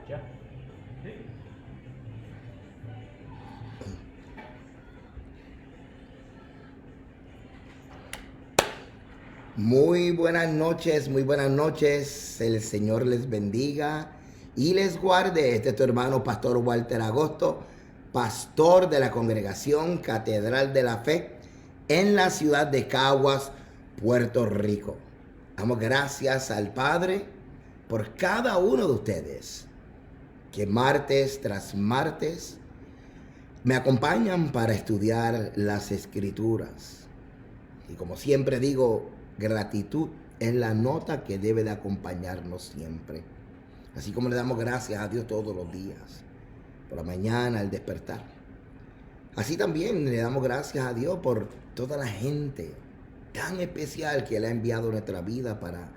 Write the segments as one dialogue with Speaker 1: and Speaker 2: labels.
Speaker 1: Ya. Sí.
Speaker 2: Muy buenas noches. El Señor les bendiga y les guarde. Este es tu hermano, Pastor Walter Agosto, pastor de la congregación Catedral de la Fe en la ciudad de Caguas, Puerto Rico. Damos gracias al Padre por cada uno de ustedes que martes tras martes me acompañan para estudiar las Escrituras. Y como siempre digo, gratitud es la nota que debe de acompañarnos siempre. Así como le damos gracias a Dios todos los días, por la mañana, al despertar. Así también le damos gracias a Dios por toda la gente tan especial que Él ha enviado a nuestra vida para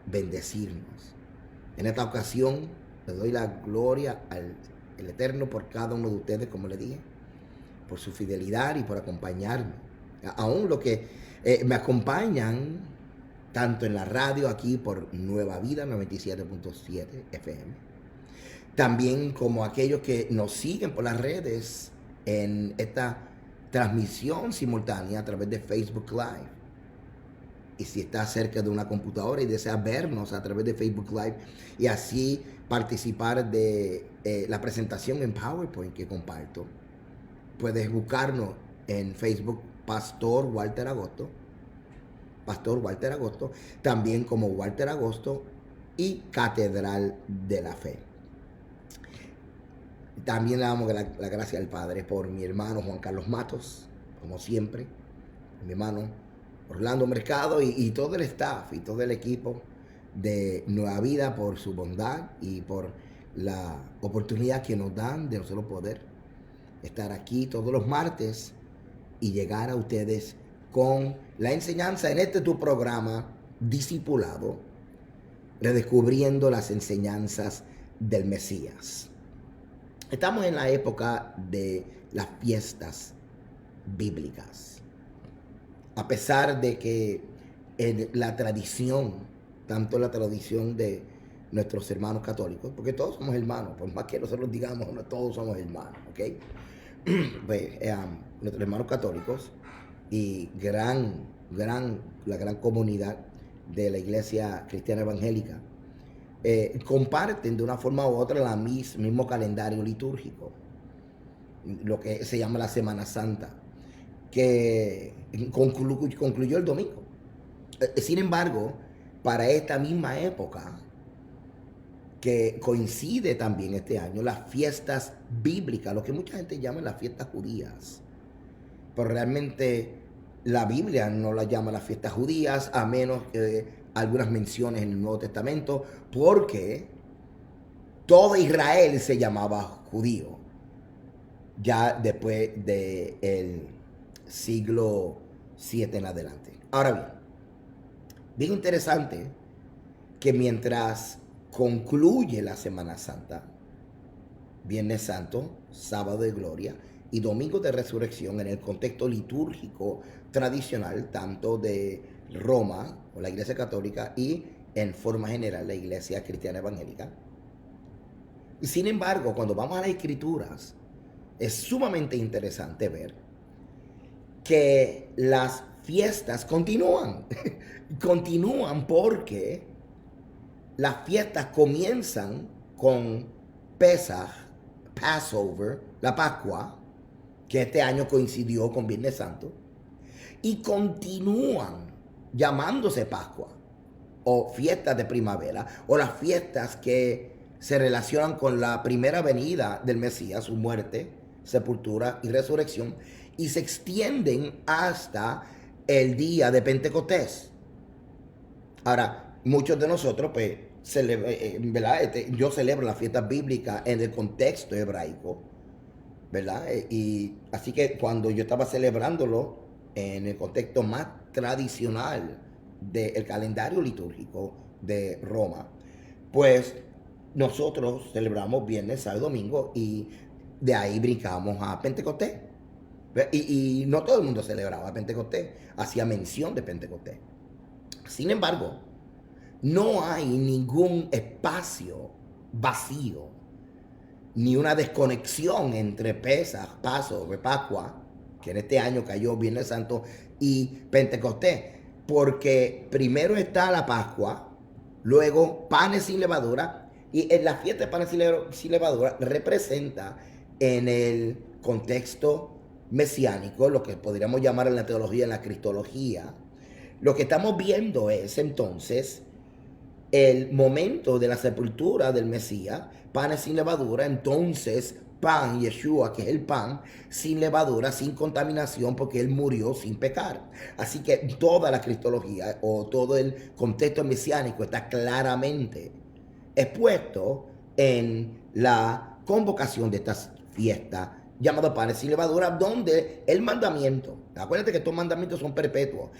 Speaker 2: bendecirnos. En esta ocasión le doy la gloria al Eterno por cada uno de ustedes, como le dije, por su fidelidad y por acompañarme. Aún los que me acompañan tanto en la radio aquí por Nueva Vida 97.7 FM, también como aquellos que nos siguen por las redes en esta transmisión simultánea a través de Facebook Live. Y si está cerca de una computadora y desea vernos a través de Facebook Live y así participar de la presentación en PowerPoint que comparto, puedes buscarnos en Facebook Pastor Walter Agosto, también como Walter Agosto y Catedral de la Fe. También le damos la gracia al Padre por mi hermano Juan Carlos Matos, como siempre, mi hermano Orlando Mercado y todo el staff y todo el equipo de Nueva Vida por su bondad y por la oportunidad que nos dan de nosotros poder estar aquí todos los martes y llegar a ustedes con la enseñanza en este tu programa Discipulado, redescubriendo las enseñanzas del Mesías. Estamos en la época de las fiestas bíblicas. A pesar de que en la tradición, tanto la tradición de nuestros hermanos católicos, porque todos somos hermanos, por más que nosotros digamos, no todos somos hermanos, ¿ok? Pues, nuestros hermanos católicos y la gran comunidad de la iglesia cristiana evangélica comparten de una forma u otra el mismo calendario litúrgico, lo que se llama la Semana Santa, que concluyó el domingo. Sin embargo, para esta misma época, que coincide también este año, las fiestas bíblicas, lo que mucha gente llama las fiestas judías, pero realmente la Biblia no las llama las fiestas judías, a menos que algunas menciones en el Nuevo Testamento, porque todo Israel se llamaba judío, ya después del siglo 7 en adelante. Ahora bien interesante que mientras concluye la Semana Santa, Viernes Santo, Sábado de Gloria y Domingo de Resurrección, en el contexto litúrgico tradicional, tanto de Roma o la Iglesia Católica y en forma general la Iglesia Cristiana Evangélica. Sin embargo, cuando vamos a las Escrituras, es sumamente interesante ver que las fiestas continúan. Continúan porque las fiestas comienzan con Pesaj, Passover, la Pascua, que este año coincidió con Viernes Santo, y continúan llamándose Pascua o fiestas de primavera o las fiestas que se relacionan con la primera venida del Mesías, su muerte, sepultura y resurrección, y se extienden hasta el día de Pentecostés. Ahora, muchos de nosotros, pues, ¿verdad? Yo celebro las fiestas bíblicas en el contexto hebraico, ¿verdad? Y así que cuando yo estaba celebrándolo en el contexto más tradicional del calendario litúrgico de Roma, pues nosotros celebramos viernes, sábado, domingo y de ahí brincamos a Pentecostés. Y no todo el mundo celebraba Pentecostés, hacía mención de Pentecostés. Sin embargo, no hay ningún espacio vacío ni una desconexión entre Pesaj, Paso, Pascua, que en este año cayó Viernes Santo, y Pentecostés. Porque primero está la Pascua, luego panes sin levadura, y en la fiesta de panes sin levadura representa en el contexto mesiánico, lo que podríamos llamar en la teología, en la cristología, lo que estamos viendo es entonces el momento de la sepultura del Mesías, panes sin levadura, entonces pan, Yeshua, que es el pan, sin levadura, sin contaminación, porque él murió sin pecar. Así que toda la cristología o todo el contexto mesiánico está claramente expuesto en la convocación de esta fiesta llamado panes sin levadura, donde el mandamiento, acuérdate que estos mandamientos son perpetuos,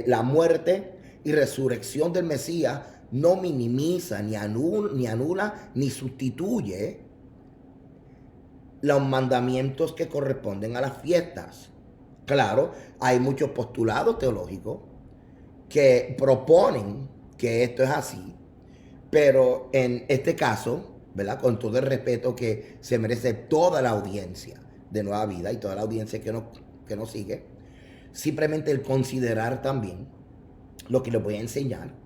Speaker 2: la muerte y resurrección del Mesías no minimiza, ni anula, ni sustituye los mandamientos que corresponden a las fiestas. Claro, hay muchos postulados teológicos que proponen que esto es así, pero en este caso, ¿verdad? Con todo el respeto que se merece toda la audiencia de Nueva Vida y toda la audiencia que nos sigue, simplemente el considerar también lo que les voy a enseñar.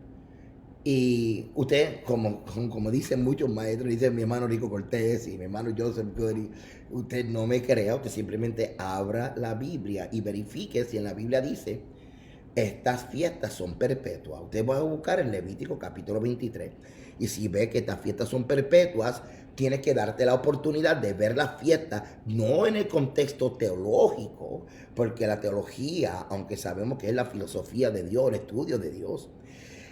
Speaker 2: Y usted, como dicen muchos maestros, dice mi hermano Rico Cortés y mi hermano Joseph Goody, usted no me crea, usted simplemente abra la Biblia y verifique si en la Biblia dice estas fiestas son perpetuas. Usted va a buscar en Levítico capítulo 23 y si ve que estas fiestas son perpetuas, tiene que darte la oportunidad de ver las fiestas, no en el contexto teológico, porque la teología, aunque sabemos que es la filosofía de Dios, el estudio de Dios,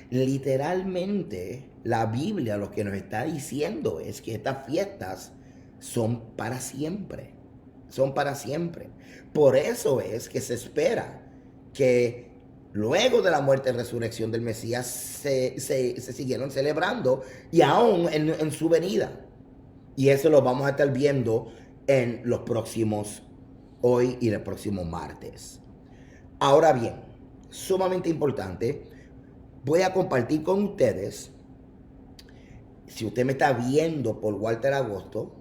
Speaker 2: literalmente la Biblia lo que nos está diciendo es que estas fiestas son para siempre, son para siempre. Por eso es que se espera que luego de la muerte y resurrección del Mesías se siguieron celebrando y aún en su venida. Y eso lo vamos a estar viendo en los próximos, hoy y el próximo martes. Ahora bien, sumamente importante, voy a compartir con ustedes, si usted me está viendo por Walter Agosto,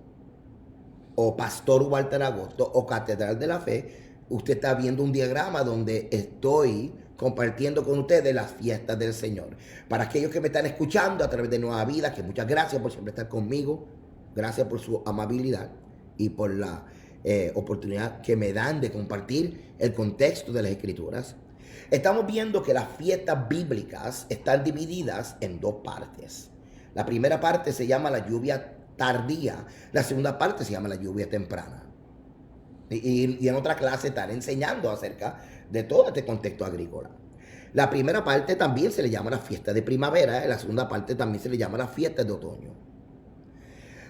Speaker 2: o Pastor Walter Agosto, o Catedral de la Fe, usted está viendo un diagrama donde estoy compartiendo con ustedes las fiestas del Señor. Para aquellos que me están escuchando a través de Nueva Vida, que muchas gracias por siempre estar conmigo, gracias por su amabilidad y por la oportunidad que me dan de compartir el contexto de las Escrituras. Estamos viendo que las fiestas bíblicas están divididas en dos partes. La primera parte se llama la lluvia tardía, la segunda parte se llama la lluvia temprana. Y en otra clase estaré enseñando acerca de todo este contexto agrícola. La primera parte también se le llama la fiesta de primavera, y la segunda parte también se le llama la fiesta de otoño.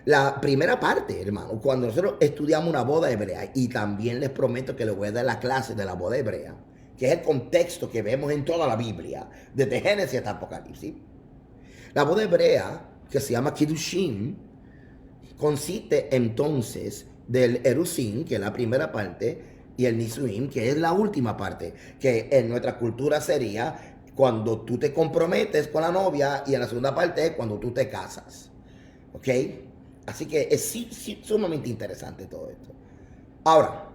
Speaker 2: La primera parte, hermano, cuando nosotros estudiamos una boda hebrea, y también les prometo que les voy a dar la clase de la boda hebrea, que es el contexto que vemos en toda la Biblia, desde Génesis hasta Apocalipsis. La boda hebrea, que se llama Kiddushin, consiste entonces del Erusin, que es la primera parte, y el Nisuim, que es la última parte, que en nuestra cultura sería cuando tú te comprometes con la novia, y en la segunda parte es cuando tú te casas. ¿Ok? Así que es sumamente interesante todo esto. Ahora,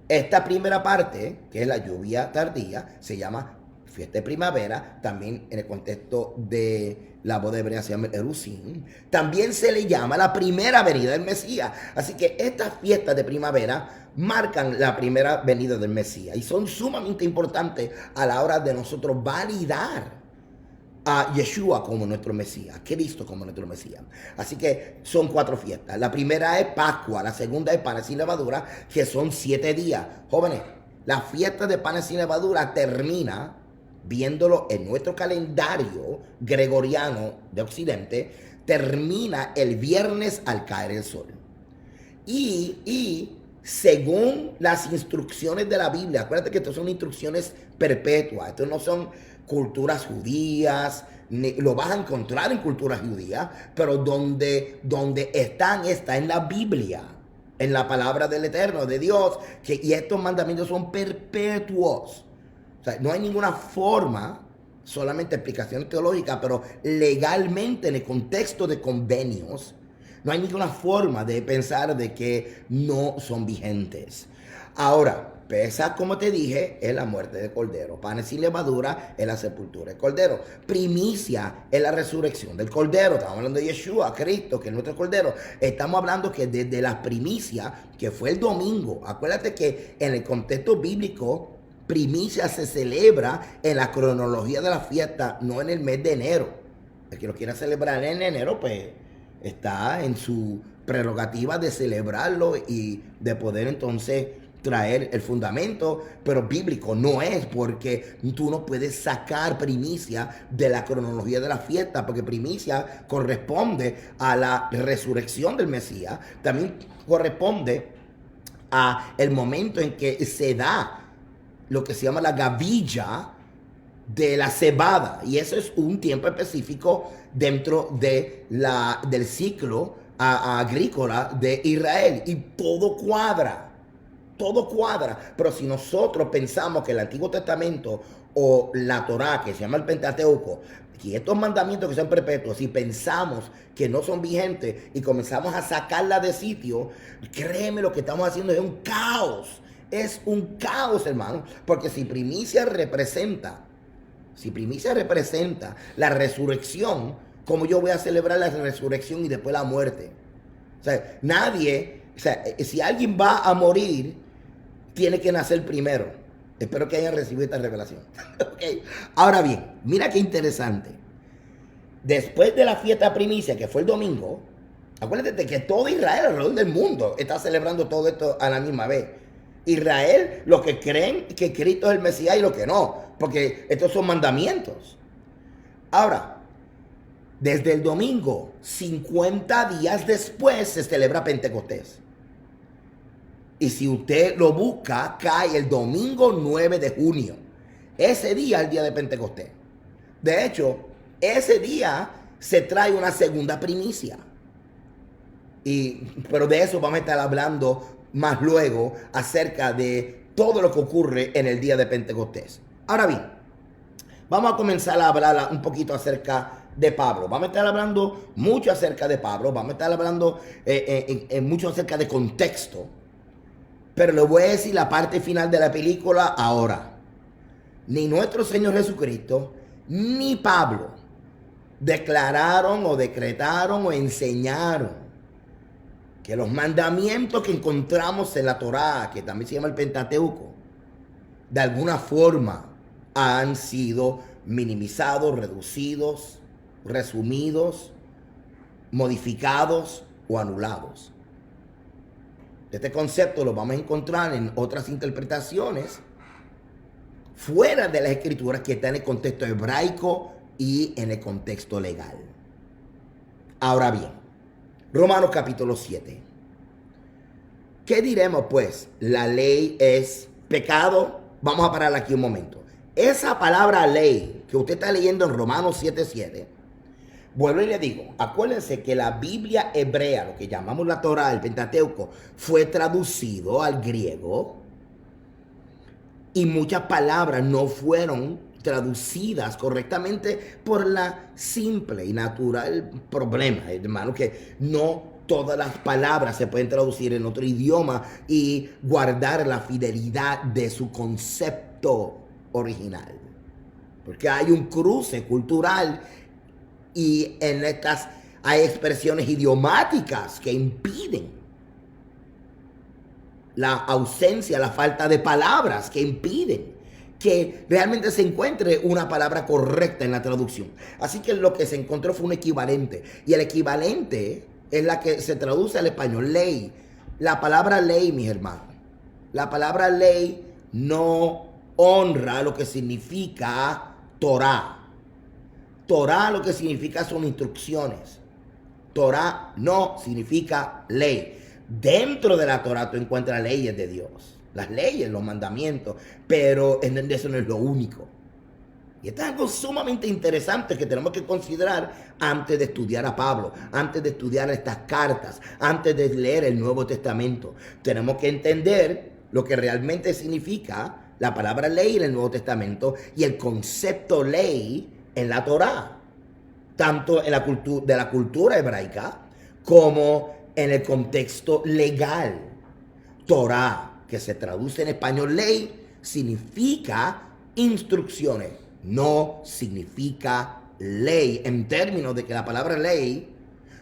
Speaker 2: esta primera parte, que es la lluvia tardía, se llama fiesta de primavera, también en el contexto de la boda hebrea se llama el Erusin. También se le llama la primera venida del Mesías. Así que estas fiestas de primavera marcan la primera venida del Mesías y son sumamente importantes a la hora de nosotros validar a Yeshua como nuestro Mesías, Cristo como nuestro Mesías. Así que son 4 fiestas. La primera es Pascua, la segunda es panes sin levadura, que son 7 días. Jóvenes, la fiesta de panes sin levadura termina, viéndolo en nuestro calendario gregoriano de Occidente, termina el viernes al caer el sol. Y según las instrucciones de la Biblia, acuérdate que estas son instrucciones perpetuas, estos no son culturas judías, lo vas a encontrar en culturas judías, pero donde está en la Biblia, en la palabra del Eterno, de Dios, y estos mandamientos son perpetuos. O sea, no hay ninguna forma, solamente explicaciones teológicas, pero legalmente en el contexto de convenios, No hay ninguna forma de pensar de que no son vigentes. Ahora, Pesaj, como te dije, es la muerte del Cordero. Panes sin levadura es la sepultura del Cordero. Primicia es la resurrección del Cordero. Estamos hablando de Yeshua, Cristo, que es nuestro Cordero. Estamos hablando que desde la primicia, que fue el domingo. Acuérdate que en el contexto bíblico, primicia se celebra en la cronología de la fiesta, no en el mes de enero. El que lo quiera celebrar en enero, pues está en su prerrogativa de celebrarlo y de poder entonces traer el fundamento, pero bíblico no es, porque tú no puedes sacar primicia de la cronología de la fiesta, porque primicia corresponde a la resurrección del Mesías, también corresponde a el momento en que se da lo que se llama la gavilla de la cebada, y eso es un tiempo específico dentro de del ciclo agrícola de Israel, y todo cuadra. Todo cuadra, pero si nosotros pensamos que el Antiguo Testamento o la Torá, que se llama el Pentateuco, y estos mandamientos que son perpetuos, si pensamos que no son vigentes y comenzamos a sacarla de sitio, créeme, lo que estamos haciendo es un caos. Es un caos, hermano, porque si primicia representa la resurrección, ¿cómo yo voy a celebrar la resurrección y después la muerte? O sea, si alguien va a morir, tiene que nacer primero. Espero que hayan recibido esta revelación. Okay. Ahora bien, mira qué interesante. Después de la fiesta primicia, que fue el domingo, acuérdate de que todo Israel alrededor del mundo está celebrando todo esto a la misma vez. Israel, los que creen que Cristo es el Mesías y los que no, porque estos son mandamientos. Ahora, desde el domingo, 50 días después, se celebra Pentecostés. Y si usted lo busca, cae el domingo 9 de junio. Ese día es el día de Pentecostés. De hecho, ese día se trae una segunda primicia. Pero de eso vamos a estar hablando más luego, acerca de todo lo que ocurre en el día de Pentecostés. Ahora bien, vamos a comenzar a hablar un poquito acerca de Pablo. Vamos a estar hablando mucho acerca de Pablo. Vamos a estar hablando mucho acerca de contexto. Pero le voy a decir la parte final de la película ahora. Ni nuestro Señor Jesucristo, ni Pablo declararon o decretaron o enseñaron que los mandamientos que encontramos en la Torá, que también se llama el Pentateuco, de alguna forma han sido minimizados, reducidos, resumidos, modificados o anulados. Este concepto lo vamos a encontrar en otras interpretaciones fuera de las escrituras, que están en el contexto hebraico y en el contexto legal. Ahora bien, Romanos capítulo 7. ¿Qué diremos pues? ¿La ley es pecado? Vamos a parar aquí un momento. Esa palabra ley que usted está leyendo en Romanos 7:7, vuelvo y le digo, acuérdense que la Biblia hebrea, lo que llamamos la Torá, el Pentateuco, fue traducido al griego, y muchas palabras no fueron traducidas correctamente por la simple y natural problema, hermano, que no todas las palabras se pueden traducir en otro idioma y guardar la fidelidad de su concepto original. Porque hay un cruce cultural, y en estas hay expresiones idiomáticas que impiden la ausencia, la falta de palabras que impiden que realmente se encuentre una palabra correcta en la traducción. Así que lo que se encontró fue un equivalente. Y el equivalente es la que se traduce al español, ley. La palabra ley, mis hermanos, la palabra ley no honra lo que significa Torá. Torá lo que significa son instrucciones. Torá no significa ley. Dentro de la Torá tú encuentras leyes de Dios, las leyes, los mandamientos, pero eso no es lo único. Y esto es algo sumamente interesante que tenemos que considerar antes de estudiar a Pablo, antes de estudiar estas cartas, antes de leer el Nuevo Testamento. Tenemos que entender lo que realmente significa la palabra ley en el Nuevo Testamento y el concepto ley en la Torá, tanto en de la cultura hebraica como en el contexto legal. Torah, que se traduce en español ley, significa instrucciones, no significa ley, en términos de que la palabra ley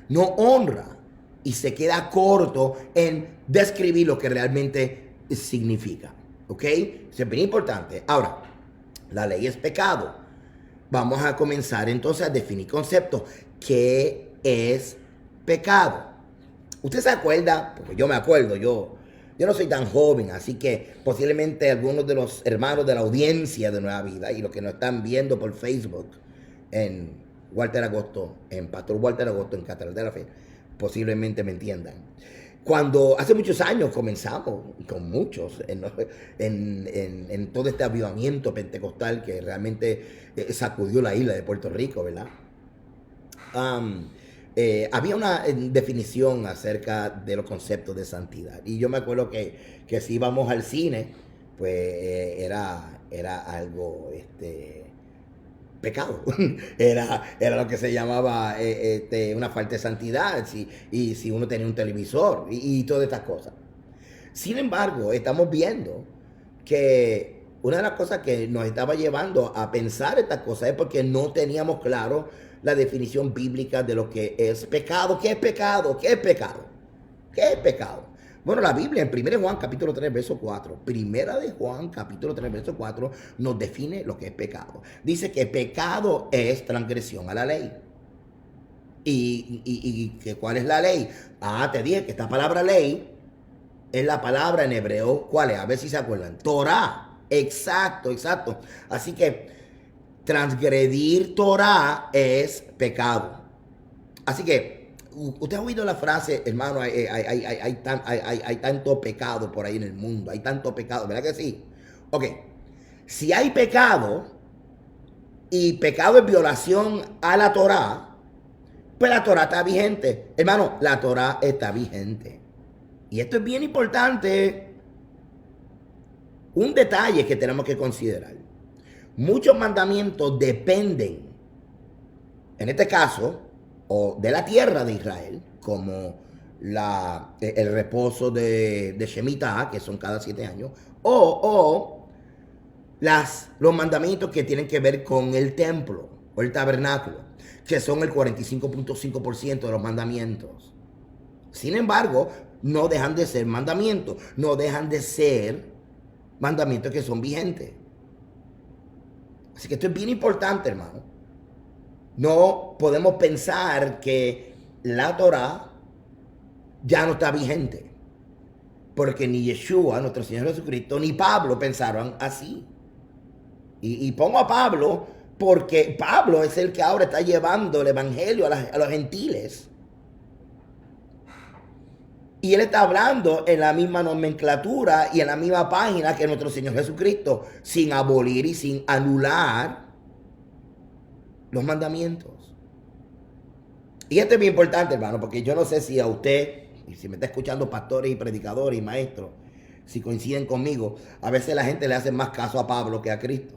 Speaker 2: no honra y se queda corto en describir lo que realmente significa. ¿Ok? Eso es bien importante. Ahora, la ley es pecado. Vamos a comenzar entonces a definir conceptos. ¿Qué es pecado? ¿Usted se acuerda? Porque yo me acuerdo, yo no soy tan joven, así que posiblemente algunos de los hermanos de la audiencia de Nueva Vida y los que nos están viendo por Facebook en Walter Agosto, en Pastor Walter Agosto, en Catedral de la Fe, posiblemente me entiendan. Cuando hace muchos años comenzamos, con muchos, en todo este avivamiento pentecostal que realmente sacudió la isla de Puerto Rico, ¿verdad? Había una definición acerca de los conceptos de santidad. Y yo me acuerdo que si íbamos al cine, pues era algo pecado. era lo que se llamaba una falta de santidad. Y si uno tenía un televisor y todas estas cosas. Sin embargo, estamos viendo que una de las cosas que nos estaba llevando a pensar estas cosas es porque no teníamos claro la definición bíblica de lo que es pecado. ¿Qué es pecado? ¿Qué es pecado? ¿Qué es pecado? Bueno, la Biblia en 1 Juan capítulo 3, verso 4, Primera de Juan capítulo 3, verso 4, nos define lo que es pecado. Dice que pecado es transgresión a la ley. ¿Y cuál es la ley? Te dije que esta palabra ley es la palabra en hebreo, ¿cuál es? A ver si se acuerdan. Torah. Exacto. Así que transgredir Torah es pecado. Así que, usted ha oído la frase, hermano, hay tanto pecado por ahí en el mundo, hay tanto pecado, ¿verdad que sí? Ok, si hay pecado, y pecado es violación a la Torah, pues la Torah está vigente. Hermano, la Torah está vigente. Y esto es bien importante. Un detalle que tenemos que considerar. Muchos mandamientos dependen, en este caso, o de la tierra de Israel, como el reposo de Shemitah, que son cada 7 años, o los mandamientos que tienen que ver con el templo o el tabernáculo, que son el 45.5% de los mandamientos. Sin embargo, no dejan de ser mandamientos, no dejan de ser mandamientos que son vigentes. Así que esto es bien importante, hermano. No podemos pensar que la Torah ya no está vigente. Porque ni Yeshua, nuestro Señor Jesucristo, ni Pablo pensaron así. Y pongo a Pablo porque Pablo es el que ahora está llevando el evangelio a los gentiles. Y él está hablando en la misma nomenclatura y en la misma página que nuestro Señor Jesucristo, sin abolir y sin anular los mandamientos. Y esto es bien importante, hermano, porque yo no sé si a usted, y si me está escuchando pastores y predicadores y maestros, si coinciden conmigo, a veces la gente le hace más caso a Pablo que a Cristo.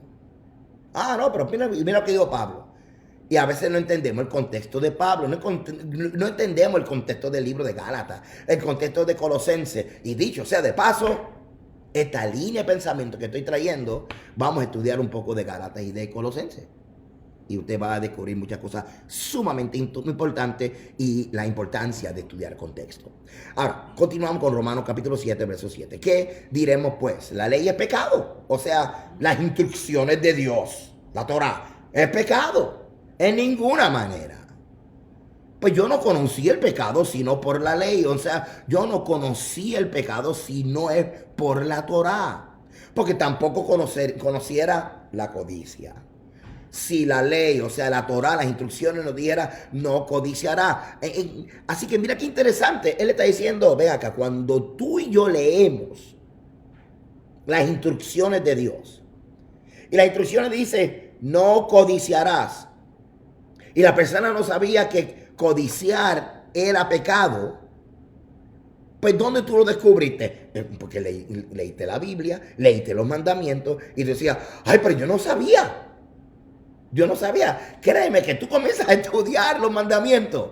Speaker 2: No, pero mira lo que dijo Pablo. Y a veces no entendemos el contexto de Pablo, no entendemos el contexto del libro de Gálatas, el contexto de Colosenses. Y dicho sea de paso, esta línea de pensamiento que estoy trayendo, vamos a estudiar un poco de Gálatas y de Colosenses. Y usted va a descubrir muchas cosas sumamente importantes y la importancia de estudiar contexto. Ahora, continuamos con Romanos capítulo 7, verso 7. ¿Qué diremos pues? La ley es pecado. O sea, las instrucciones de Dios, la Torah, es pecado. En ninguna manera. Pues yo no conocí el pecado sino por la ley. O sea, yo no conocí el pecado si no es por la Torah. Porque tampoco conociera la codicia. Si la ley, o sea, la Torah, las instrucciones nos dijera, no codiciará. Así que mira qué interesante. Él está diciendo, ve acá, cuando tú y yo leemos las instrucciones de Dios. Y las instrucciones dicen, no codiciarás. Y la persona no sabía que codiciar era pecado. Pues ¿dónde tú lo descubriste? Porque leíste la Biblia, leíste los mandamientos y decías, ay, pero yo no sabía. Yo no sabía. Créeme que tú comienzas a estudiar los mandamientos.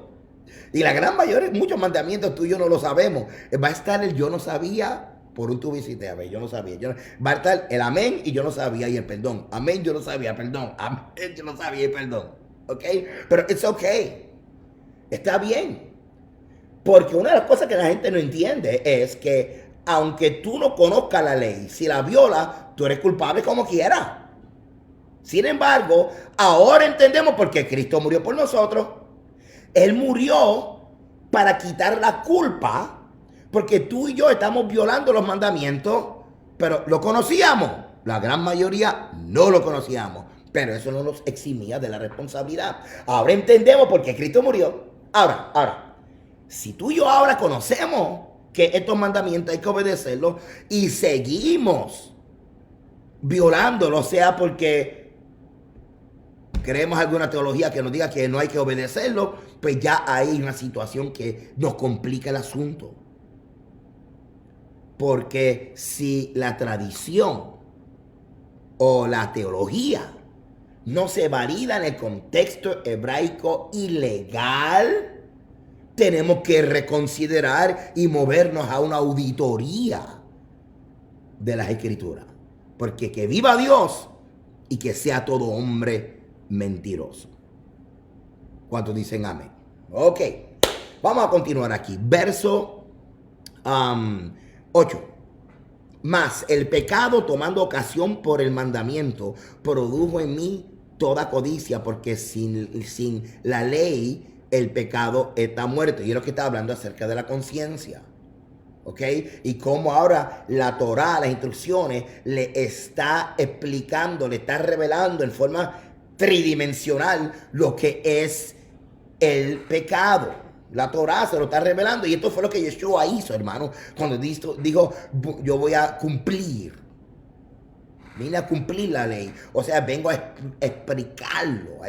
Speaker 2: Y la gran mayoría, muchos mandamientos tú y yo no lo sabemos. Va a estar el yo no sabía por un tú visité, a ver, yo no sabía. Va a estar el amén y yo no sabía y el perdón. Amén, yo no sabía, perdón. Amén, yo no sabía y perdón. ¿Ok? Pero it's okay. Está bien. Porque una de las cosas que la gente no entiende es que aunque tú no conozcas la ley, si la violas, tú eres culpable como quiera. Sin embargo, ahora entendemos por qué Cristo murió por nosotros. Él murió para quitar la culpa, porque tú y yo estamos violando los mandamientos, pero lo conocíamos. La gran mayoría no lo conocíamos, pero eso no nos eximía de la responsabilidad. Ahora entendemos por qué Cristo murió. Ahora, si tú y yo ahora conocemos que estos mandamientos hay que obedecerlos y seguimos violándolos, sea porque creemos alguna teología que nos diga que no hay que obedecerlo, pues ya hay una situación que nos complica el asunto. Porque si la tradición o la teología no se valida en el contexto hebraico y legal, tenemos que reconsiderar y movernos a una auditoría de las Escrituras. Porque que viva Dios y que sea todo hombre mentiroso. ¿Cuántos dicen amén? Ok, vamos a continuar aquí. Verso 8. Mas el pecado, tomando ocasión por el mandamiento, produjo en mí toda codicia, porque sin la ley el pecado está muerto. Y es lo que está hablando acerca de la conciencia. ¿Ok? Y cómo ahora la Torá, las instrucciones, le está explicando, le está revelando en forma tridimensional lo que es el pecado. La Torá se lo está revelando y esto fue lo que Yeshua hizo, hermano, cuando dijo, yo voy a cumplir. Vine a cumplir la ley. O sea, vengo a explicarlo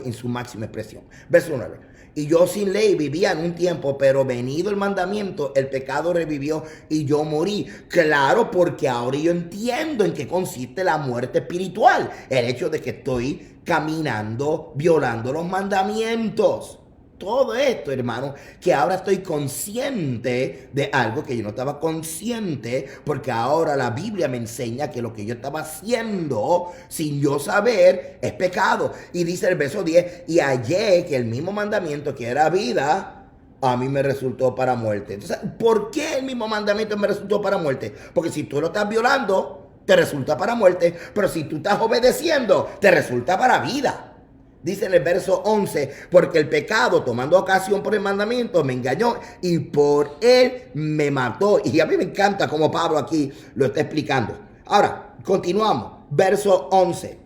Speaker 2: en su máxima expresión. Verso 9. Y yo sin ley vivía en un tiempo, pero venido el mandamiento, el pecado revivió y yo morí. Claro, porque ahora yo entiendo en qué consiste la muerte espiritual. El hecho de que estoy caminando, violando los mandamientos. Todo esto, hermano, que ahora estoy consciente de algo que yo no estaba consciente, porque ahora la Biblia me enseña que lo que yo estaba haciendo sin yo saber es pecado. Y dice el verso 10, y hallé que el mismo mandamiento que era vida, a mí me resultó para muerte. Entonces, ¿por qué el mismo mandamiento me resultó para muerte? Porque si tú lo estás violando, te resulta para muerte, pero si tú estás obedeciendo, te resulta para vida. Dice en el verso 11, porque el pecado, tomando ocasión por el mandamiento, me engañó y por él me mató. Y a mí me encanta cómo Pablo aquí lo está explicando. Ahora, continuamos. Verso 11.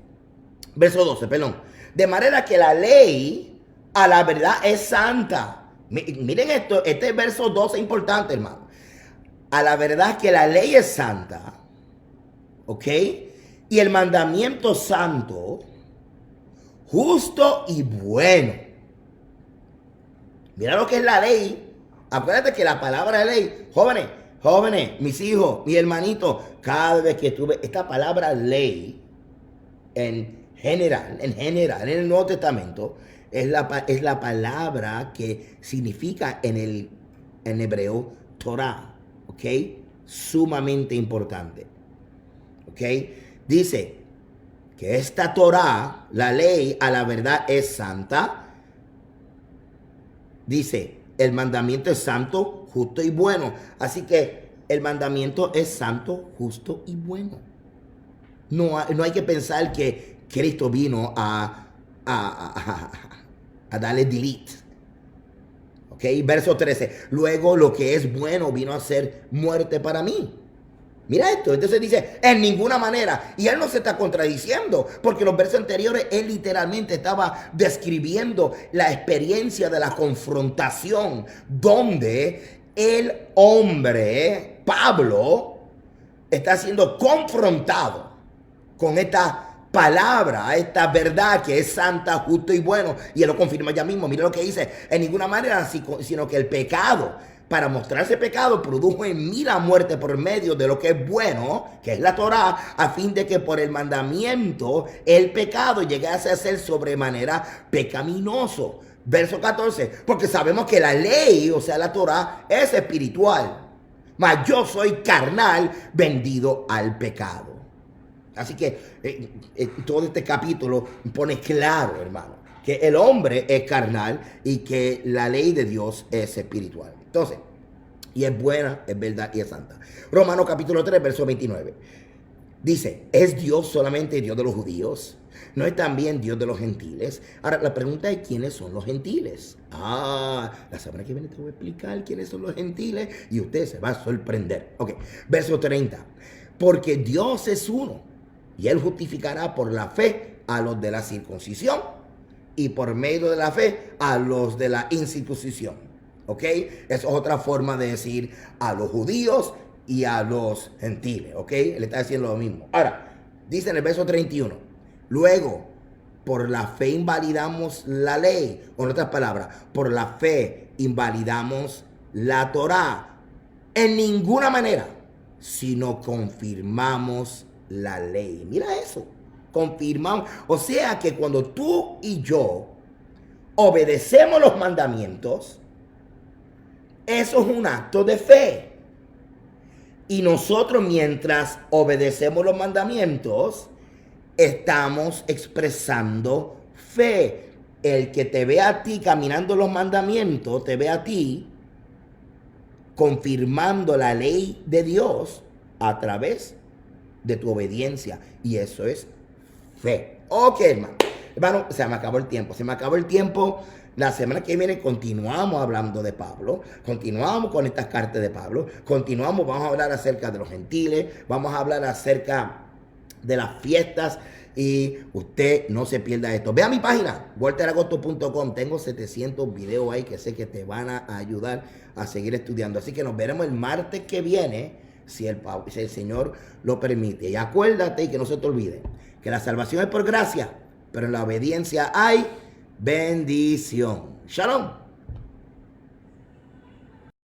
Speaker 2: Verso 12, perdón. De manera que la ley a la verdad es santa. Miren esto, este verso 12 es importante, hermano. A la verdad que la ley es santa. ¿Ok? Y el mandamiento santo, justo y bueno. Mira lo que es la ley. Acuérdate que la palabra ley, jóvenes, mis hijos, mis hermanitos, cada vez que tuve esta palabra ley, en general, en el Nuevo Testamento, es la palabra que significa en hebreo Torah, ¿ok? Sumamente importante, ¿ok? Dice que esta Torá, la ley a la verdad es santa. Dice, el mandamiento es santo, justo y bueno. Así que el mandamiento es santo, justo y bueno. No hay que pensar que Cristo vino a darle delete. ¿Ok? Verso 13. Luego lo que es bueno vino a ser muerte para mí. Mira esto, entonces dice, en ninguna manera. Y él no se está contradiciendo, porque los versos anteriores él literalmente estaba describiendo la experiencia de la confrontación, donde el hombre, Pablo, está siendo confrontado con esta palabra, esta verdad que es santa, justo y bueno. Y él lo confirma ya mismo. Mira lo que dice, en ninguna manera, sino que el pecado, para mostrarse pecado, produjo en mí la muerte por medio de lo que es bueno, que es la Torá, a fin de que por el mandamiento el pecado llegase a ser sobremanera pecaminoso. Verso 14, porque sabemos que la ley, o sea, la Torah, es espiritual. Mas yo soy carnal, vendido al pecado. Así que todo este capítulo pone claro, hermano, que el hombre es carnal y que la ley de Dios es espiritual. Entonces, y es buena, es verdad y es santa. Romanos capítulo 3, verso 29. Dice, ¿es Dios solamente Dios de los judíos? ¿No es también Dios de los gentiles? Ahora, la pregunta es, ¿quiénes son los gentiles? La semana que viene te voy a explicar quiénes son los gentiles y usted se va a sorprender. Ok, verso 30. Porque Dios es uno y Él justificará por la fe a los de la circuncisión y por medio de la fe a los de la incircuncisión. ¿Ok? Eso es otra forma de decir a los judíos y a los gentiles, ¿ok? Él está diciendo lo mismo. Ahora, dice en el verso 31, luego, por la fe invalidamos la ley, o en otras palabras, por la fe invalidamos la Torá, en ninguna manera, sino confirmamos la ley. Mira eso, confirmamos. O sea que cuando tú y yo obedecemos los mandamientos, eso es un acto de fe. Y nosotros, mientras obedecemos los mandamientos, estamos expresando fe. El que te ve a ti caminando los mandamientos, te ve a ti confirmando la ley de Dios a través de tu obediencia. Y eso es fe. Ok, hermano. Hermano, se me acabó el tiempo. Se me acabó el tiempo. La semana que viene continuamos hablando de Pablo, continuamos con estas cartas de Pablo, continuamos, vamos a hablar acerca de los gentiles, vamos a hablar acerca de las fiestas y usted no se pierda esto. Ve a mi página, walteragosto.com, tengo 700 videos ahí que sé que te van a ayudar a seguir estudiando. Así que nos veremos el martes que viene, si el Señor lo permite. Y acuérdate y que no se te olvide que la salvación es por gracia, pero en la obediencia hay bendición. Shalom.